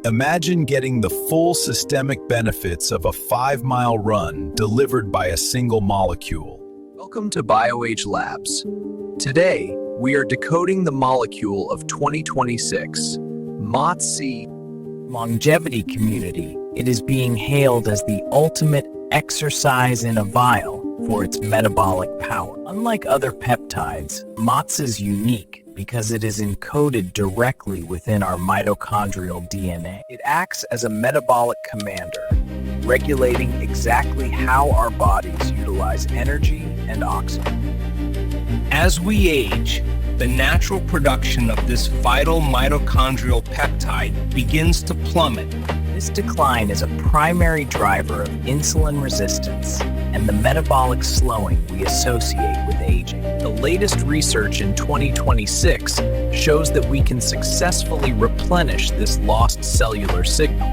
Imagine getting the full systemic benefits of a 5-mile run delivered by a single molecule. Welcome to BioAge Labs. Today, we are decoding the molecule of 2026, MOTS-c. Longevity community, it is being hailed as the ultimate exercise in a vial for its metabolic power. Unlike other peptides, MOTS is unique because it is encoded directly within our mitochondrial DNA. It acts as a metabolic commander, regulating exactly how our bodies utilize energy and oxygen. As we age, the natural production of this vital mitochondrial peptide begins to plummet. This decline is a primary driver of insulin resistance and the metabolic slowing we associate with aging. The latest research in 2026 shows that we can successfully replenish this lost cellular signal.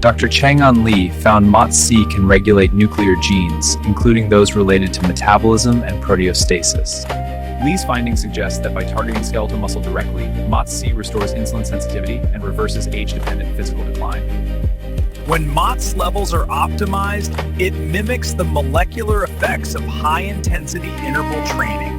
Dr. Changhan found MOTS-c can regulate nuclear genes, including those related to metabolism and proteostasis. Lee's findings suggest that by targeting skeletal muscle directly, MOTS-c restores insulin sensitivity and reverses age-dependent physical decline. When MOTS levels are optimized, it mimics the molecular effects of high-intensity interval training.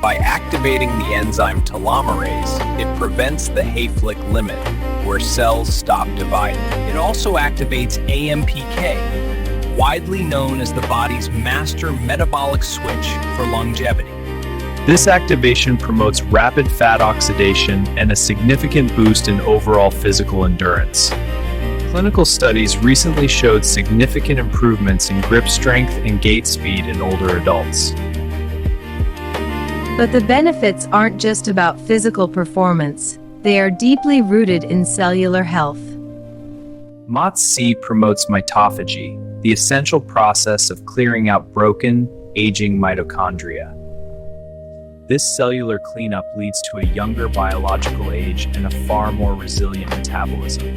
By activating the enzyme telomerase, it prevents the Hayflick limit, where cells stop dividing. It also activates AMPK, widely known as the body's master metabolic switch for longevity. This activation promotes rapid fat oxidation and a significant boost in overall physical endurance. Clinical studies recently showed significant improvements in grip strength and gait speed in older adults. But the benefits aren't just about physical performance, they are deeply rooted in cellular health. MOTS-c promotes mitophagy, the essential process of clearing out broken, aging mitochondria. This cellular cleanup leads to a younger biological age and a far more resilient metabolism.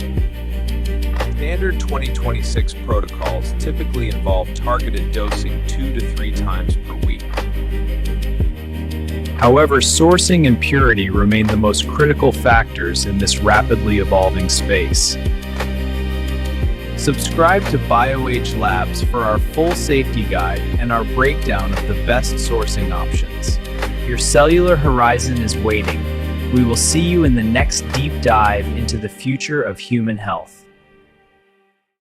Standard 2026 protocols typically involve targeted dosing 2 to 3 times per week. However, sourcing and purity remain the most critical factors in this rapidly evolving space. Subscribe to BioAge Labs for our full safety guide and our breakdown of the best sourcing options. Your cellular horizon is waiting. We will see you in the next deep dive into the future of human health.